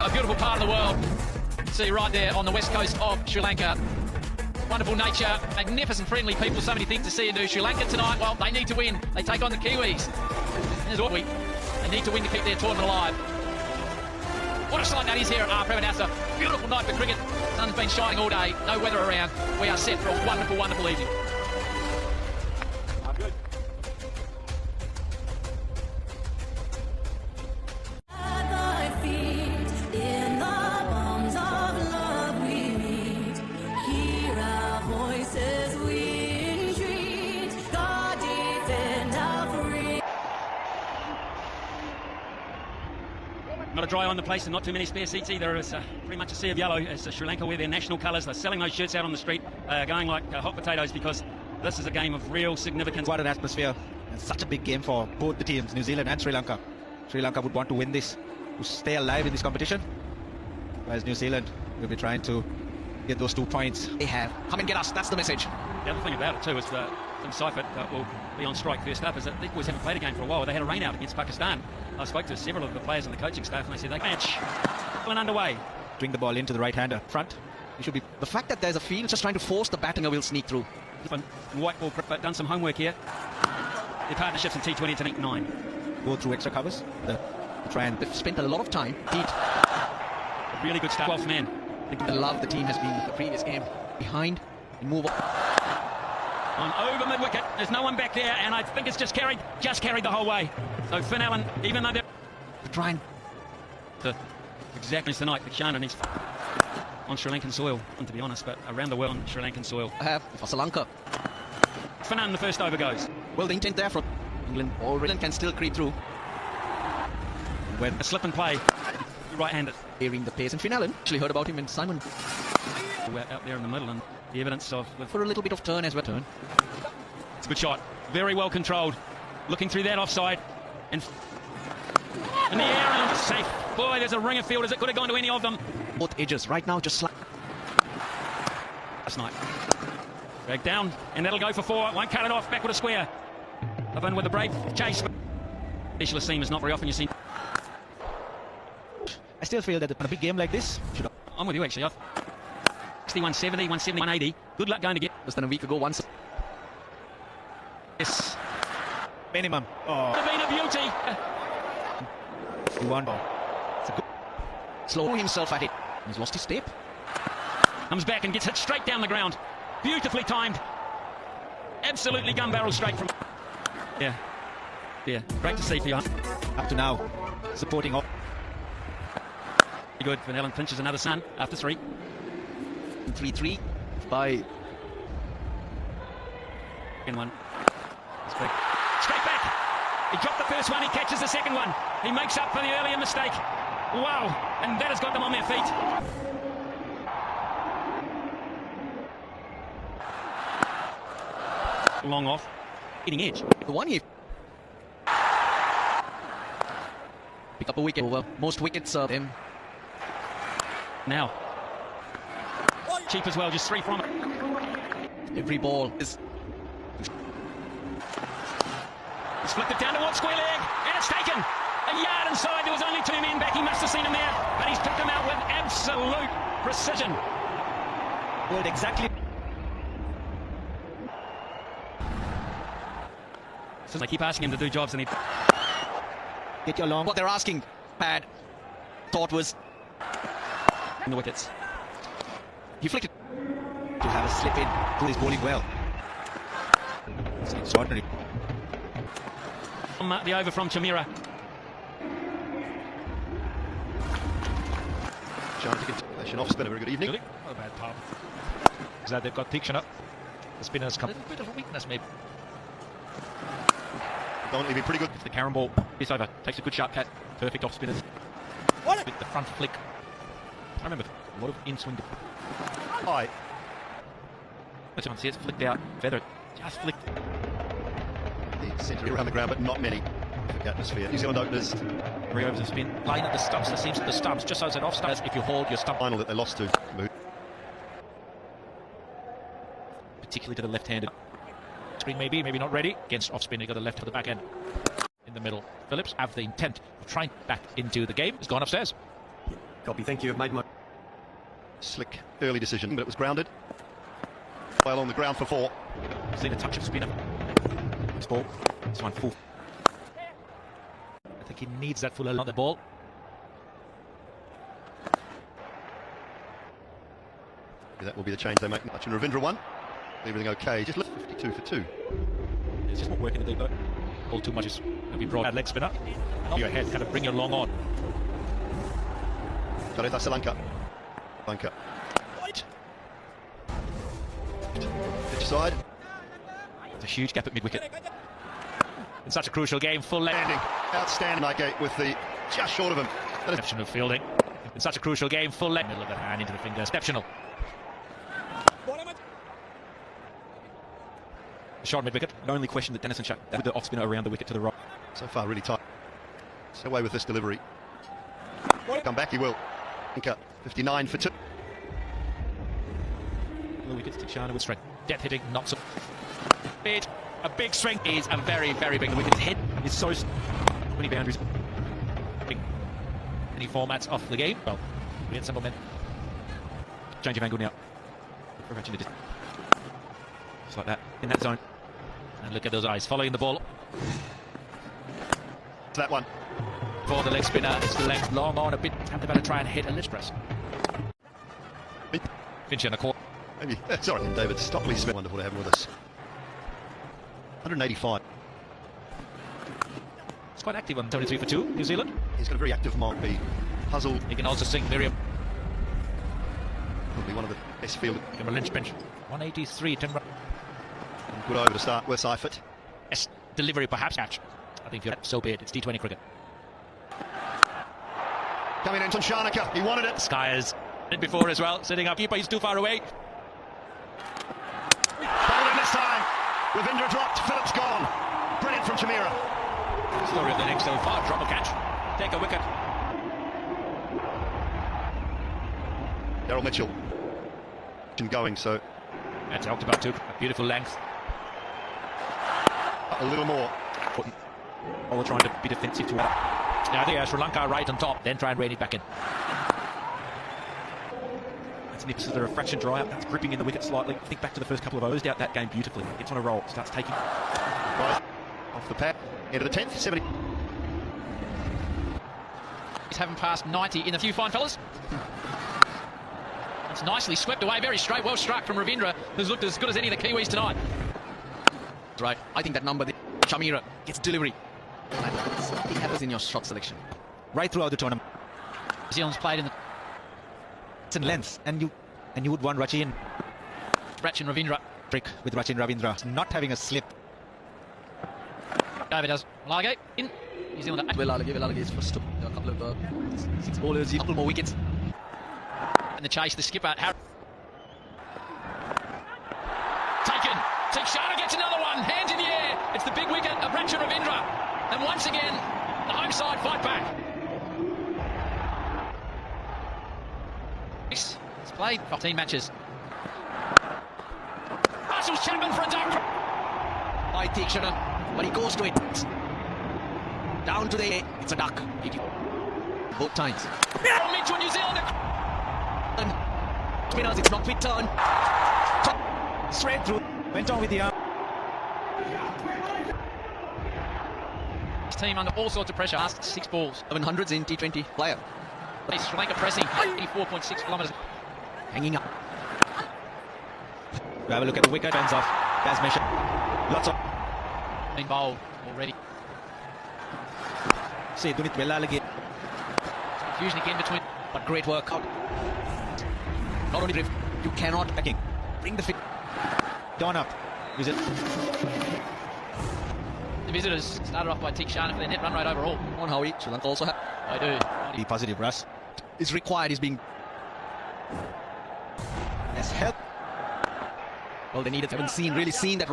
a beautiful part of the world. See right there on the west coast of Sri Lanka. Wonderful nature, magnificent, friendly people. So many things to see and do. Sri Lanka tonight, well, they need to win. They take on the Kiwis. They need to win to keep their tournament alive. What a sight that is here at Premadasa. Beautiful night for cricket. Sun's been shining all day. No weather around. We are set for a wonderful, wonderful evening. Not a dry on the place and not too many spare seats either. It's pretty much a sea of yellow as Sri Lanka wear their national colours. They're selling those shirts out on the street, going like hot potatoes, because this is a game of real significance. What an atmosphere. And such a big game for both the teams, New Zealand and Sri Lanka. Sri Lanka would want to win this to stay alive in this competition, whereas New Zealand will be trying to get those 2 points. They have. Come and get us. That's the message. The other thing about it too is Tim Seifert will be on strike first up, is that the boys haven't played a game for a while. They had a rain out against Pakistan. I spoke to several of the players and the coaching staff, and they said they match underway. Bring the ball into the right-hander front. He should be. The fact that there's a field just trying to force the batting will sneak through. And white ball, but done some homework here. Their partnerships in T20 to 9. Go through extra covers. Try and They've spent a lot of time. A really good start. 12th man. The love the team has been in the previous game. Behind and move on over mid-wicket. There's no one back there, and I think it's just carried the whole way. So Finn Allen, even though they're trying to exactly tonight, Shannon is on Sri Lankan soil, and to be honest, but around the world on Sri Lankan soil. For Sri Lanka. Finn Allen, the first over goes. Well, the intent there from England, or England can still creep through. When a slip and play, right-handed. Hearing the pace, and Finn Allen, actually heard about him in Simon. We're out there in the middle, and the evidence of for a little bit of turn as well. It's a good shot, very well controlled. Looking through that offside, and in the air, and it's safe. Boy, there's a ring of fielders. It could have gone to any of them. Both edges right now, just last night. Drag down, and that'll go for 4. Won't cut it off. Back with a square. Levin with a brave chase. Specialist seam is not very often you see. I still feel that in a big game like this, I'm with you actually. 60, 170, 170, 180. Good luck going to get. Less than a week ago, once. Yes. Minimum. Oh. It's been a beauty. You want ball. It's a good. Slow himself at it. He's lost his step. Comes back and gets hit straight down the ground. Beautifully timed. Absolutely gun barrel straight from. Yeah. Great to see for you. Up to now, supporting all. Good. Van Allen pinches another sun after 3. 3-3 by. Second one. Straight back. He dropped the first one. He catches the second one. He makes up for the earlier mistake. Wow. And that has got them on their feet. Long off. Hitting edge. The one here. Pick up a wicket over. Most wickets are them. Now. Cheap as well, just 3 from it. Every ball is. He's flipped it down towards square leg, and it's taken. A yard inside, there was only 2 men back. He must have seen him there, but he's picked him out with absolute precision. Well, exactly. So they keep asking him to do jobs, and he. Get your long. What they're asking, Pad, thought was. In the wickets. He flicked it. To have a slip in. Who is bowling well. It's extraordinary. The over from Chamira. Trying to get an off spinner. Very good evening. Really? Not a bad part. Is that they've got Diction up. The spinners come. A little bit of a weakness, maybe. Don't leave him pretty good. The Karen ball is over. Takes a good sharp cat. Perfect off spinners. What? With the front flick. I remember a lot of in-swing. High. That's one. See, it's flicked out. Feather. Just flicked. The centre around the ground, but not many. The atmosphere. New Zealand openers. 3 overs of spin. Playing at the stumps. There seems to the stumps. Just as an off stump. If you hold your stump. Final that they lost to. Particularly to the left-handed. Screen maybe not ready. Against off spin, he got the left to the back end. In the middle. Phillips have the intent of trying back into the game. Has gone upstairs. Copy, thank you. I've made my... Slick early decision, but it was grounded. Well on the ground for 4. Seen a touch of spinner. This ball. This one full. I think he needs that full on the ball. That will be the change they make. Rachin Ravindra won. Everything okay. Just 52 for 2. It's just not working in the deep though. All too much is going to be brought. Leg spinner. Your head, kind of bring you along on. Charetha Solanka. Solanka. Right. Pitch side. There's a huge gap at mid-wicket. In such a crucial game, full leg. Outstanding Nightgate with the just short of him. Exceptional fielding. In such a crucial game, full leg. Middle of the hand into the finger. Exceptional. Shot mid-wicket. The only question that Dennison shot with the off-spinner around the wicket to the right. So far really tight. So away with this delivery. Come back he will. 59 for 2. The wickets to Chana with strength. Death hitting, not so big. A big swing is a very, very big. The wicket's head is so many boundaries. Any formats off the game? Well, we had simple men. Change of angle now. Just like that, in that zone. And look at those eyes, following the ball. That one. For the leg spinner, it's the length long on a bit. Have to better try and hit a ledge press. Finch in the court. Maybe. Sorry, and David Stockley Smith. Wonderful to have him with us. 185. It's quite active on 23 for 2, New Zealand. He's got a very active mark. Be puzzled. He can also sing Miriam. Probably one of the best fielders. From a Lynch bench. 183, Tim. Good over to start with Seifert. Yes, delivery perhaps catch. I think so be it. It's T20 cricket. Coming in, Shanaka. He wanted it. Skyers did before as well. Sitting up. Keeper, he's too far away. Bowled in this time. Ravindra dropped. Phillips gone. Brilliant from Chamira. Story of the next so far. Drop a catch. Take a wicket. Daryl Mitchell. Going, so I talked about too. A beautiful length. a little more. All trying to be defensive to it. Yeah, I think Sri Lanka right on top, then try and rein it back in. That's nips the refraction dry up. That's gripping in the wicket slightly. Think back to the first couple of overs, out that game beautifully. Gets on a roll, starts taking. Right. Off the pad. Into the 10th, 70. He's haven't passed 90 in the few fine fellas. It's nicely swept away, very straight, well struck from Ravindra, who's looked as good as any of the Kiwis tonight. Right, I think that number, Chamira gets delivery. Something happens in your shot selection. Right throughout the tournament. New Zealand's played in the It's in length, and you would want Rachin Ravindra. trick with Rachin Ravindra not having a slip. Over does Malagate in. New Zealand. Alage is first. There are a couple of 6 bowlers, a couple more wickets. And the chase, the skipper, taken. Tikshana gets another one. Hands in the air. It's the big wicket of Rachin Ravindra. And once again, the home side fight back. It's played 15 matches. Russell's Chapman for a duck. By Tikshana, but he goes to it. Down to the air. It's a duck. Both times. From Mitchell, New Zealand. Spinners, it's not quick turn. Straight through. Went on with the arm. His team under all sorts of pressure. Last 6 balls. 700s in T20 player. Sri Lanka pressing 84.6 kilometres. Hanging up. We have a look at the wicket. Fans off. That's mission. Lots of. Been bowled already. See, Dunit Velalagi. Confusion again between. But great work out. Not only drift, you cannot backing. Bring the fit. Dawn up. Is it? The visitors started off by Tikshana for their net run rate overall. On Howie, Sri Lanka also They do. Be positive, Russ. is required, is being. Yes, help. Well, they needed. Haven't really seen that.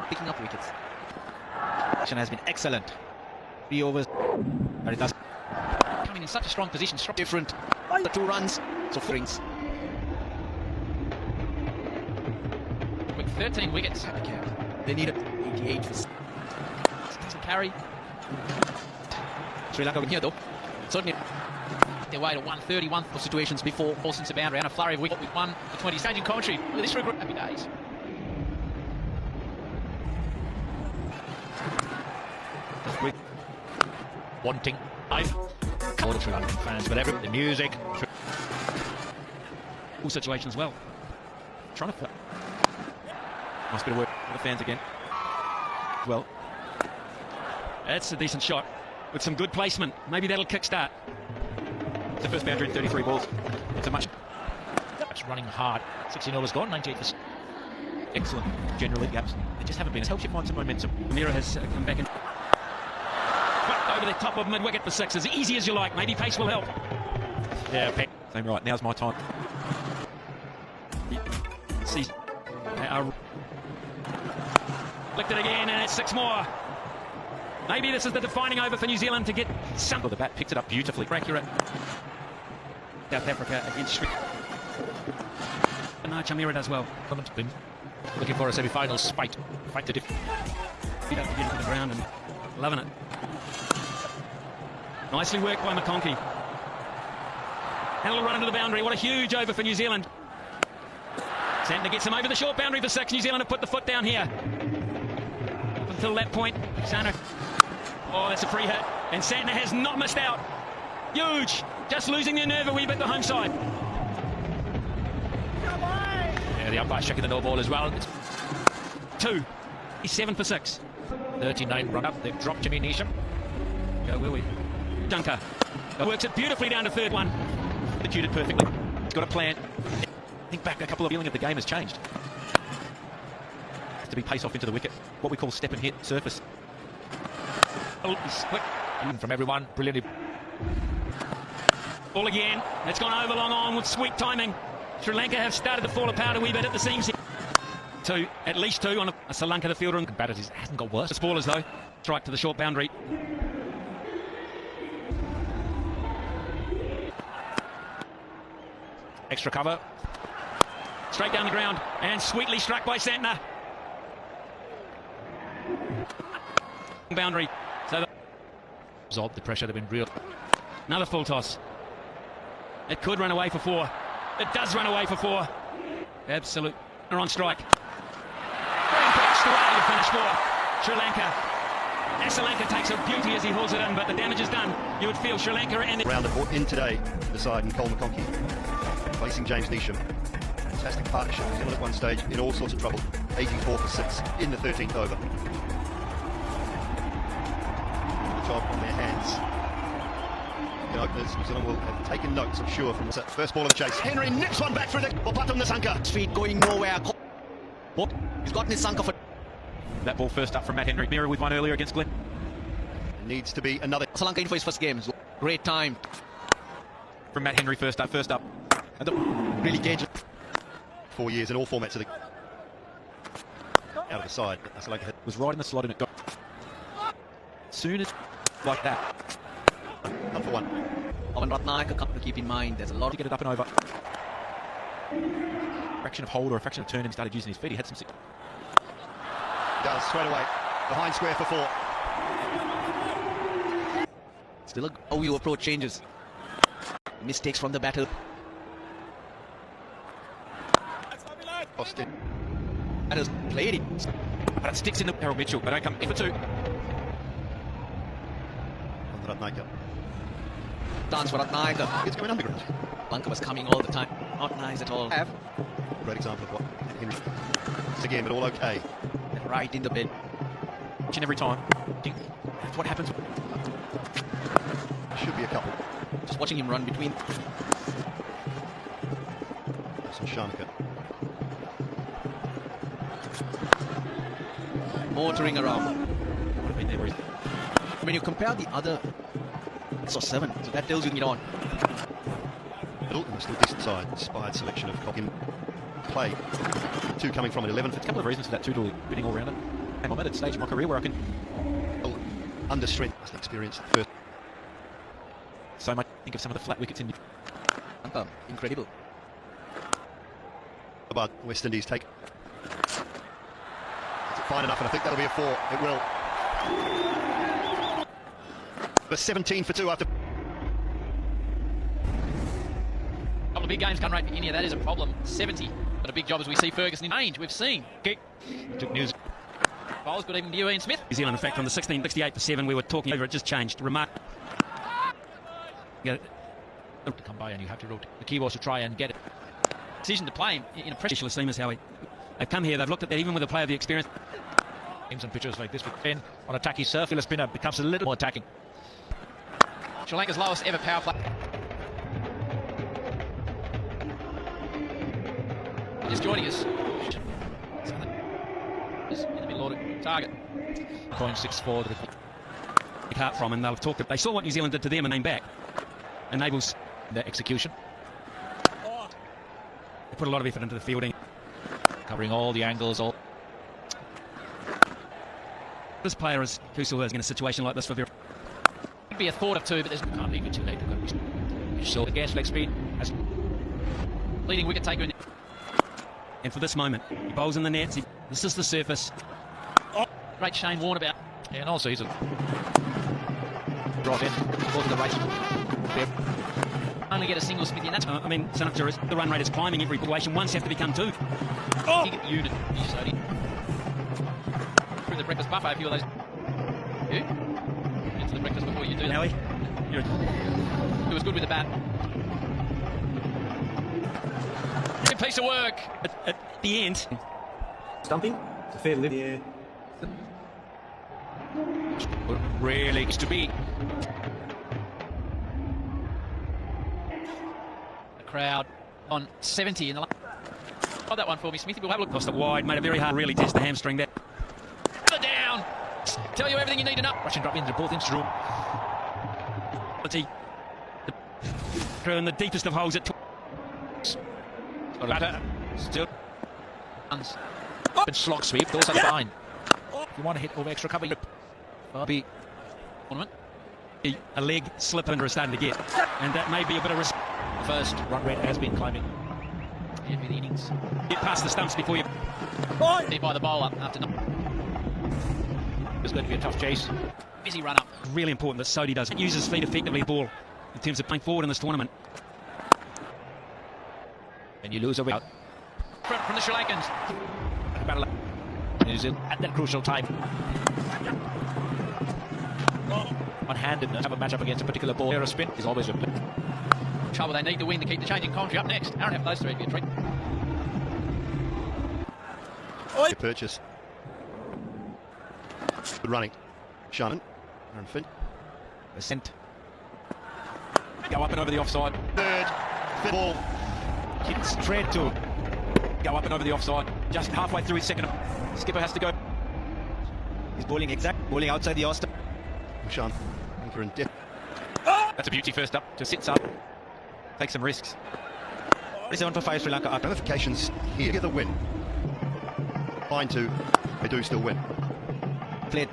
Picking up wickets. Action has been excellent. 3 overs. Haridas. Coming in such a strong position. Different. The 2 runs. So rings. With 13 wickets. They needed 88. Doesn't carry. Sri Lanka Here though, certainly. their way to 131 situations before forcing to boundary and a flurry of wicket with 1 for 20. Staging commentary. Look at this regret. Happy days. Wanting. All the Sri Lankan fans, but everyone, the music. All situations well. Trying to. Nice bit of work for the fans again. Well, That's a decent shot with some good placement. Maybe that'll kickstart. it's the first boundary in 33 balls. It's a much That's running hard. 60-0 has gone, 98%. Excellent, generally. Gaps. They just haven't been. It helps you find some momentum. Mira has come back and flicked over the top of mid-wicket for 6. As easy as you like. Maybe pace will help. Yeah, same right. Now's my time. Sees. Flicked it again, and it's 6 more. Maybe this is the defining over for New Zealand to get some. The bat picked it up beautifully. Accurate. South Africa against Sri. And now Chamira does well. Been looking for a semi-final fight to defeat. Feet up to get into the ground and loving it. Nicely worked by McConkey. And a little run into the boundary. What a huge over for New Zealand. Santner gets him over the short boundary for 6. New Zealand have put the foot down here. Up until that point, Santner. Oh, that's a free hit. And Santner has not missed out. Huge. Just losing their nerve a wee bit, the home side. Yeah, the umpire's checking the no ball as well. It's 2. He's 7 for 6. 39 run up. They've dropped Jimmy Neesham. Go, will we? Dunker. Works it beautifully down to third one. Executed perfectly. He's got a plan. Think back, a couple of feeling of the game has changed. To be pace off into the wicket. What we call step and hit surface. Oh, he's quick. Even from everyone, brilliantly. Ball again. It's gone over long on with sweet timing. Sri Lanka have started to fall apart a wee bit at the seams. 2, at least 2 on a Sri Lanka, the fielder. And Batters hasn't got worse. the spoilers, though. Strike to the short boundary. Extra cover. Straight down the ground. And sweetly struck by Santner. Boundary. So Absorbed the pressure. They've been real. another full toss. It could run away for 4. It does run away for 4. Absolute. They're on strike. Just the way to finish 4. Sri Lanka. Sri Lanka takes a beauty as he hauls it in, but the damage is done. You would feel Sri Lanka and Round and brought in today to the side, and Cole McConkey facing James Neesham. Fantastic partnership. New Zealand at one stage in all sorts of trouble. 84 for 6 in the 13th over. The job on their hands. The openers, New Zealand will have taken notes, I'm sure, from the first ball of the chase. Henry nips one back through the bottom of the Sanka. Feet going nowhere. What? He's gotten his Sanka for. That ball first up from Matt Henry. Mira with one earlier against Glenn. Needs to be another. Sri Lanka in for his first game. Great time. From Matt Henry first up. And the really cage. 4 years in all formats of the out of the side. But Sri Lanka Was right in the slot and it got. Soon as like that. 1 for 1. Pawan Ratnayake, to keep in mind, there's a lot To get it up and over. Fraction of hold or a fraction of turn and started using his feet. He had some. Does straight away. Behind square for 4. Still how you approach changes. Mistakes from the battle. Austin. And has played it. But it sticks in the Harold Mitchell. They don't come in for 2. Ratnayake. Dance for Ratnayake. It's going underground. Lanka was coming all the time. Not nice at all. Great example of what Henry. It's again, but all okay. Right in the bed. Each and every time. That's what happens. Should be a couple. Just watching him run between. Some Shanaka. Motoring around. Would have been there. When you compare the other 6 or 7, so that tells you get on. Middle and still decent side. Inspired selection of Cockin play. 2 coming from an 11 for A couple of reasons for that 2 winning all rounder. And I'm at a stage in my career where I can under strength. That's the experience. First. so much think of some of the flat wickets in. Lanka, incredible. About West Indies take. Is it fine enough? And I think that'll be a 4. It will. The 17 for 2 after. big games come right for India. That is a problem. 70. But a big job as we see Ferguson in range. We've seen. Kick. Took News. Bowls, good evening to you, Ian Smith. New Zealand, in fact, on the 16, 68 for 7, we were talking over, it just changed. Remark. To come by and you have to rule. The Kiwis to try and get it. Decision to play him in a pressure. Specialist team is how they've come here, they've looked at that, even with a player of the experience. Games and pitches like this with Ben on attacking circular spinner becomes a little more attacking. Sri Lanka's lowest ever power play. Just joining us. Is in the middle order target. 0.64. Apart from, and they've talked. They saw what New Zealand did to them and came back. Enables The execution, they put a lot of effort into the fielding. covering all the angles. All This player is Kusal is in a situation like this for very. Could be a thought of two, but there's can't leave it too late. so the gas leg speed has Leading wicket taker in. And for this moment, he bowls in the nets. This is the surface. Great Shane Warne about. and also he's a drop in, ball to the right. Only get a single Smithy, and that's I mean, the run rate is climbing every situation. Ones have to become 2. kick at unit. Through the breakfast buffet, a few of those. You? Into the breakfast before you do that. Howie, It was good with the bat. Good piece of work. at the end, Stumping. It's a fair lift. Yeah. Really is to be. The crowd on 70 in the last. Oh, that one for me, Smithy. We'll have a look. tossed it wide, made it very hard to really test the hamstring there. Further down. Tell you everything you need to know. Russian drop into both into room. Quality. Through in the deepest of holes at Batter still Runs. been slog sweep. Those are fine. If you want to hit over extra cover, you Be tournament. a leg slip under is starting to get. And that may be a bit of risk. First, run rate has been climbing. end of the innings. Get past the stumps before you. Beat by the bowler after It's going to be a tough chase. busy run up. Really important that Sodhi does use his feet effectively ball in terms of playing forward in this tournament. And you lose a wicket. From the Sri Lankans. Battle New Zealand at that crucial time. One-handedness have a match up against a particular ball. Air spin is always a play. Trouble they need to win to keep the changing commentary up next. Hour and a half those three would be a treat. Purchase. Good running. Shannon. Aaron Finn. Ascent. Go up and over the offside. Third. Fifth ball. Hit straight to go up and over the offside. Just halfway through his second. Skipper has to go. He's bowling bowling outside the Austin. Shan. Anchor in depth. That's a beauty first up to sit up. Take some risks. 7 for 5 Sri Lanka after. Ramifications here. Get the win. Line 2. They do still win. Played.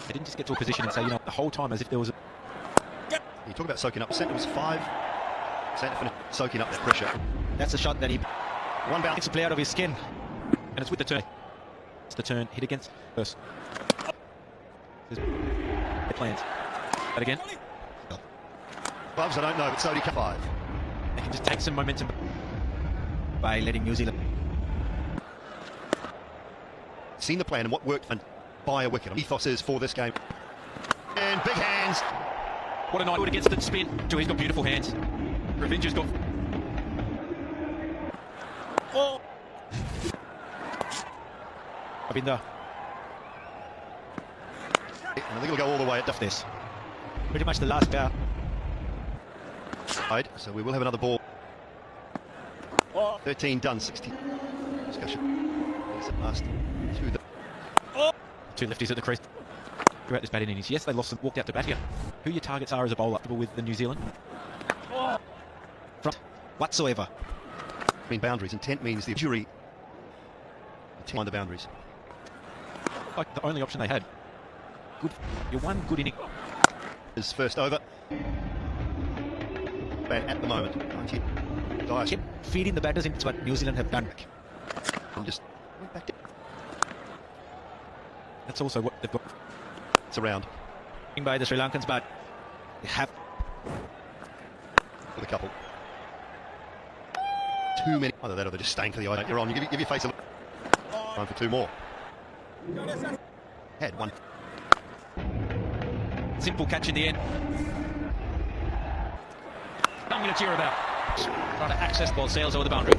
They didn't just get to a position and say, the whole time as if there was a... You talk about soaking up. Centre was 5. Centre finished soaking up that pressure. That's a shot that he One bounce. takes a play out of his skin. And it's with the turn. It's the turn. Hit against first. Their plans. That again. Gloves, I don't know, but Sodhi 5. They can just take some momentum. By letting New Zealand. Seen the plan and what worked and buy a wicket. Ethos is for this game. And big hands. What a night against the spin. He's got beautiful hands. Revenge has got... Abinda. And I think it'll go all the way at This. Pretty much the last pair. So we will have another ball. 13 done, 60. Discussion. It's at last to the... Two lefties at the crease. Throughout this batting innings. Yes, they lost and walked out to bat here. Who your targets are as a bowler with the New Zealand? Front. Whatsoever. boundaries. Intent means the jury behind the boundaries. Like the only option they had. Good. Your one good inning. His first over. Bat at the moment. 90. Dice. Kept feeding the batters into what New Zealand have done. And just went back down. That's also what they've got. It's around. By the Sri Lankans, but they have for the couple. Too many. Either that or they're just staying for the eye. You're on. You give your face a look. Time for two more. Head one. Simple catch in the end. Something to cheer about. Trying to access the ball, sails over the boundary.